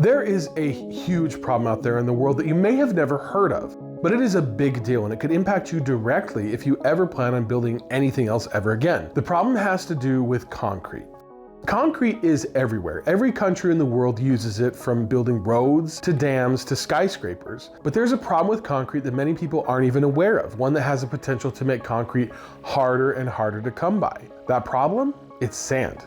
There is a huge problem out there in the world that you may have never heard of, but it is a big deal and it could impact you directly if you ever plan on building anything else ever again. The problem has to do with concrete. Concrete is everywhere. Every country in the world uses it, from building roads to dams to skyscrapers. But there's a problem with concrete that many people aren't even aware of, one that has the potential to make concrete harder and harder to come by. That problem? It's sand.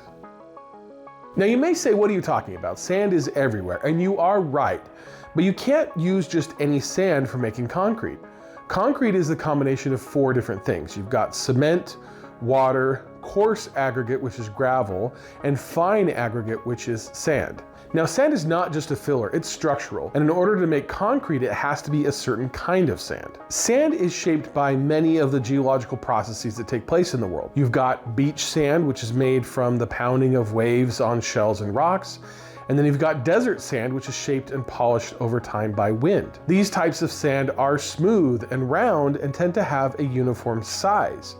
Now you may say, what are you talking about? Sand is everywhere, and you are right. But you can't use just any sand for making concrete. Concrete is the combination of 4 different things. You've got cement, water, coarse aggregate, which is gravel, and fine aggregate, which is sand. Now, sand is not just a filler, it's structural, and in order to make concrete, it has to be a certain kind of sand. Sand is shaped by many of the geological processes that take place in the world. You've got beach sand, which is made from the pounding of waves on shells and rocks, and then you've got desert sand, which is shaped and polished over time by wind. These types of sand are smooth and round and tend to have a uniform size.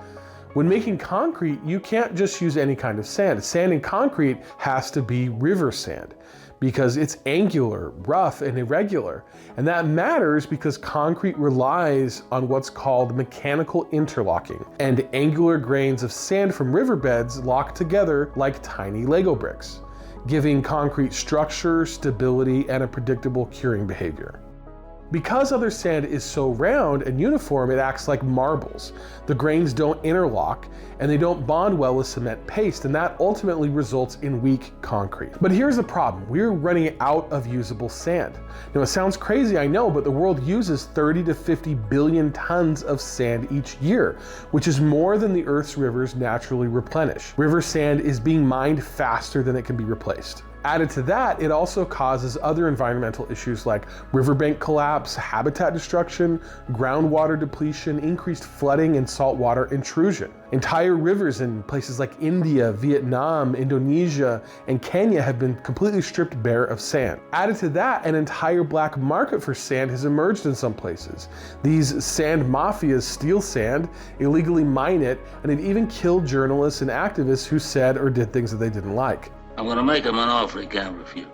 When making concrete, you can't just use any kind of sand. Sand in concrete has to be river sand because it's angular, rough, and irregular. And that matters because concrete relies on what's called mechanical interlocking, and angular grains of sand from riverbeds lock together like tiny Lego bricks, giving concrete structure, stability, and a predictable curing behavior. Because other sand is so round and uniform, it acts like marbles. The grains don't interlock and they don't bond well with cement paste, and that ultimately results in weak concrete. But here's the problem. We're running out of usable sand. Now it sounds crazy, I know, but the world uses 30 to 50 billion tons of sand each year, which is more than the Earth's rivers naturally replenish. River sand is being mined faster than it can be replaced. Added to that, it also causes other environmental issues like riverbank collapse, habitat destruction, groundwater depletion, increased flooding, and saltwater intrusion. Entire rivers in places like India, Vietnam, Indonesia, and Kenya have been completely stripped bare of sand. Added to that, an entire black market for sand has emerged in some places. These sand mafias steal sand, illegally mine it, and they've even killed journalists and activists who said or did things that they didn't like. I'm gonna make him an offer he can't refuse.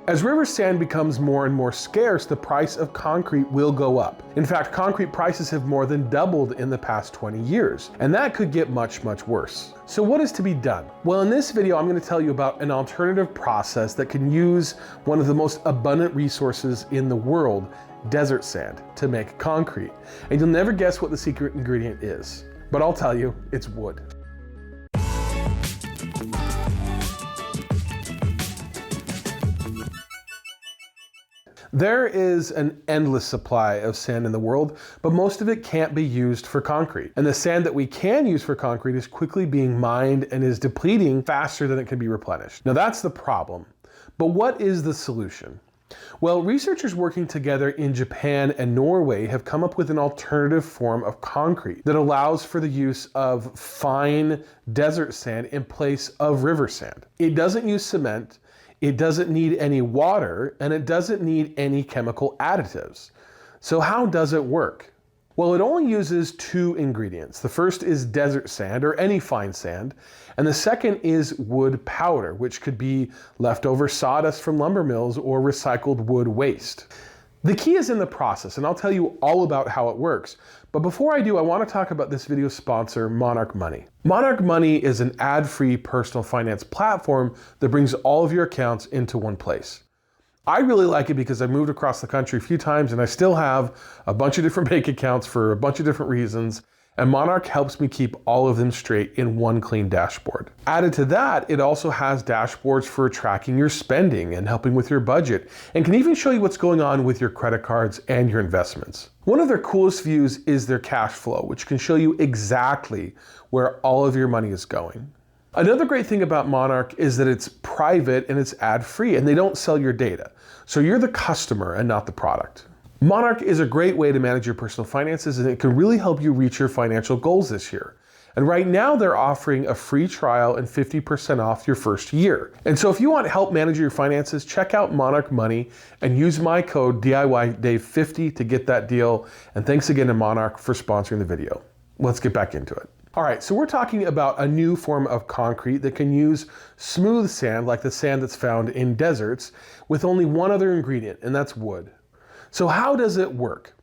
As river sand becomes more and more scarce, the price of concrete will go up. In fact, concrete prices have more than doubled in the past 20 years, and that could get much, much worse. So what is to be done? Well, in this video, I'm going to tell you about an alternative process that can use one of the most abundant resources in the world, desert sand, to make concrete. And you'll never guess what the secret ingredient is, but I'll tell you, it's wood. There is an endless supply of sand in the world, but most of it can't be used for concrete. And the sand that we can use for concrete is quickly being mined and is depleting faster than it can be replenished. Now that's the problem. But what is the solution? Well, researchers working together in Japan and Norway have come up with an alternative form of concrete that allows for the use of fine desert sand in place of river sand. It doesn't use cement, it doesn't need any water, and it doesn't need any chemical additives. So how does it work? Well, it only uses 2 ingredients. The first is desert sand, or any fine sand, and the second is wood powder, which could be leftover sawdust from lumber mills or recycled wood waste. The key is in the process, and I'll tell you all about how it works. But before I do, I want to talk about this video's sponsor, Monarch Money. Monarch Money is an ad-free personal finance platform that brings all of your accounts into one place. I really like it because I moved across the country a few times and I still have a bunch of different bank accounts for a bunch of different reasons, and Monarch helps me keep all of them straight in one clean dashboard. Added to that, it also has dashboards for tracking your spending and helping with your budget, and can even show you what's going on with your credit cards and your investments. One of their coolest views is their cash flow, which can show you exactly where all of your money is going. Another great thing about Monarch is that it's private and it's ad-free, and they don't sell your data. So you're the customer and not the product. Monarch is a great way to manage your personal finances, and it can really help you reach your financial goals this year. And right now they're offering a free trial and 50% off your first year. And so if you want help managing your finances, check out Monarch Money and use my code DIYDave50 to get that deal. And thanks again to Monarch for sponsoring the video. Let's get back into it. All right, so we're talking about a new form of concrete that can use smooth sand, like the sand that's found in deserts, with only one other ingredient, and that's wood. So how does it work?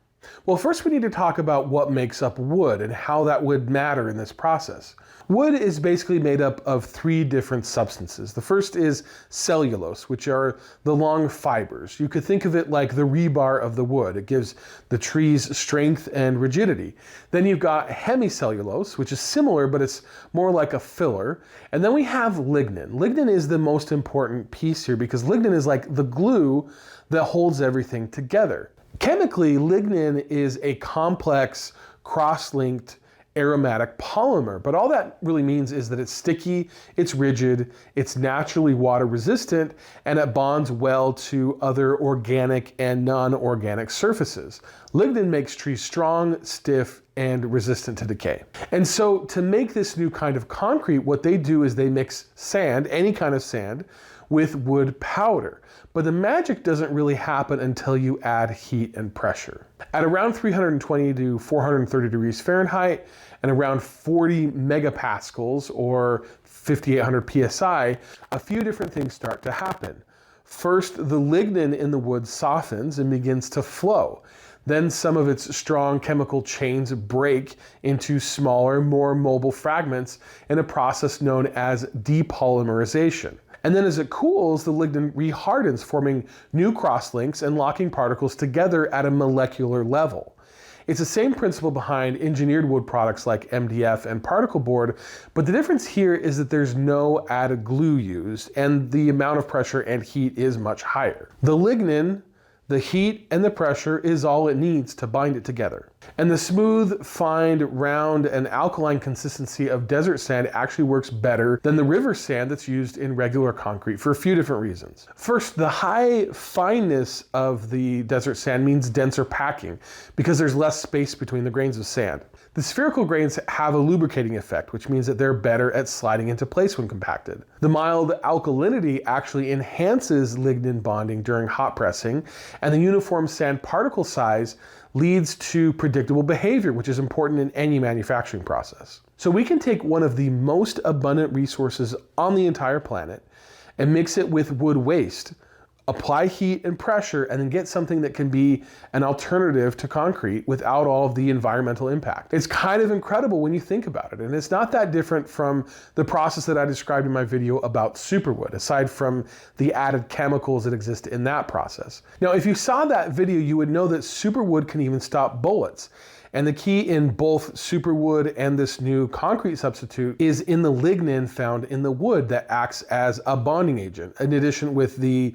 Well, first we need to talk about what makes up wood and how that would matter in this process. Wood is basically made up of three different substances. The first is cellulose, which are the long fibers. You could think of it like the rebar of the wood. It gives the trees strength and rigidity. Then you've got hemicellulose, which is similar, but it's more like a filler. And then we have lignin. Lignin is the most important piece here because lignin is like the glue that holds everything together. Chemically, lignin is a complex, cross-linked aromatic polymer, but all that really means is that it's sticky, it's rigid, it's naturally water resistant, and it bonds well to other organic and non-organic surfaces. Lignin makes trees strong, stiff, and resistant to decay. And so to make this new kind of concrete, what they do is they mix sand, any kind of sand, with wood powder. But the magic doesn't really happen until you add heat and pressure. At around 320 to 430 degrees Fahrenheit and around 40 megapascals or 5,800 psi, a few different things start to happen. First, the lignin in the wood softens and begins to flow. Then some of its strong chemical chains break into smaller, more mobile fragments in a process known as depolymerization. And then as it cools, the lignin rehardens, forming new crosslinks and locking particles together at a molecular level. It's the same principle behind engineered wood products like MDF and particle board, but the difference here is that there's no added glue used, and the amount of pressure and heat is much higher. The lignin, the heat and the pressure is all it needs to bind it together. And the smooth, fine, round, and alkaline consistency of desert sand actually works better than the river sand that's used in regular concrete for a few different reasons. First, the high fineness of the desert sand means denser packing because there's less space between the grains of sand. The spherical grains have a lubricating effect, which means that they're better at sliding into place when compacted. The mild alkalinity actually enhances lignin bonding during hot pressing, and the uniform sand particle size leads to predictable behavior, which is important in any manufacturing process. So we can take one of the most abundant resources on the entire planet and mix it with wood waste, apply heat and pressure, and then get something that can be an alternative to concrete without all of the environmental impact. It's kind of incredible when you think about it, and it's not that different from the process that I described in my video about superwood, aside from the added chemicals that exist in that process. Now, if you saw that video, you would know that superwood can even stop bullets. And the key in both superwood and this new concrete substitute is in the lignin found in the wood that acts as a bonding agent, in addition with the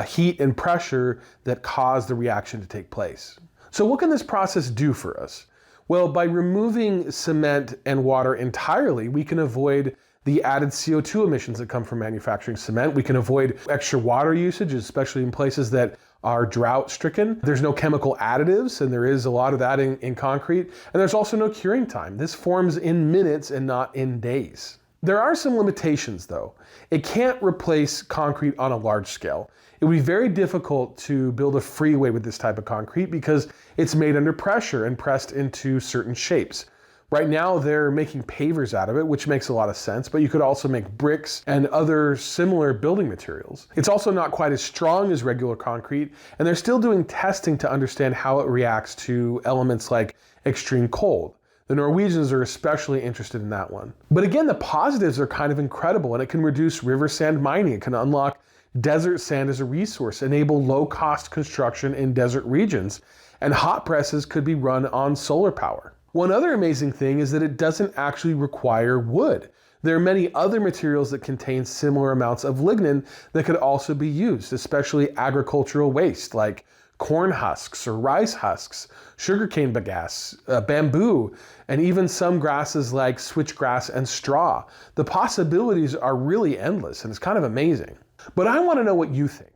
heat and pressure that cause the reaction to take place. So what can this process do for us? Well, by removing cement and water entirely, we can avoid the added CO2 emissions that come from manufacturing cement. We can avoid extra water usage, especially in places that are drought stricken. There's no chemical additives, and there is a lot of that in concrete. And there's also no curing time. This forms in minutes and not in days. There are some limitations though. It can't replace concrete on a large scale. It would be very difficult to build a freeway with this type of concrete because it's made under pressure and pressed into certain shapes. Right now they're making pavers out of it, which makes a lot of sense, but you could also make bricks and other similar building materials. It's also not quite as strong as regular concrete, and they're still doing testing to understand how it reacts to elements like extreme cold. The Norwegians are especially interested in that one. But again, the positives are kind of incredible, and it can reduce river sand mining. It can unlock desert sand as a resource, enable low-cost construction in desert regions, and hot presses could be run on solar power. One other amazing thing is that it doesn't actually require wood. There are many other materials that contain similar amounts of lignin that could also be used, especially agricultural waste like corn husks or rice husks, sugarcane bagasse, bamboo, and even some grasses like switchgrass and straw. The possibilities are really endless, and it's kind of amazing. But I want to know what you think.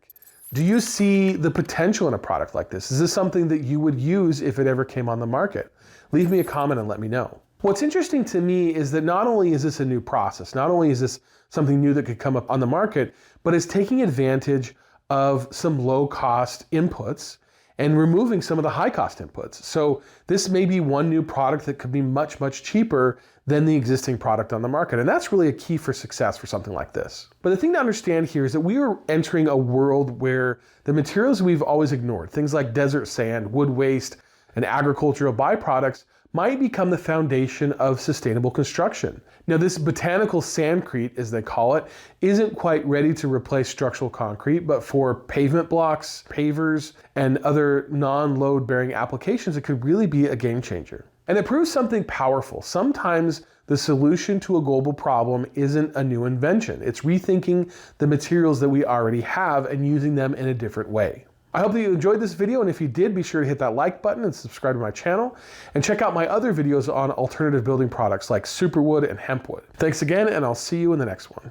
Do you see the potential in a product like this? Is this something that you would use if it ever came on the market? Leave me a comment and let me know. What's interesting to me is that not only is this a new process, not only is this something new that could come up on the market, but it's taking advantage of some low-cost inputs and removing some of the high cost inputs. So this may be one new product that could be much, much cheaper than the existing product on the market. And that's really a key for success for something like this. But the thing to understand here is that we are entering a world where the materials we've always ignored, things like desert sand, wood waste, and agricultural byproducts, might become the foundation of sustainable construction. Now, this botanical sandcrete, as they call it, isn't quite ready to replace structural concrete, but for pavement blocks, pavers, and other non-load bearing applications, it could really be a game changer. And it proves something powerful. Sometimes the solution to a global problem isn't a new invention. It's rethinking the materials that we already have and using them in a different way. I hope that you enjoyed this video, and if you did, be sure to hit that like button and subscribe to my channel, and check out my other videos on alternative building products like superwood and hempwood. Thanks again, and I'll see you in the next one.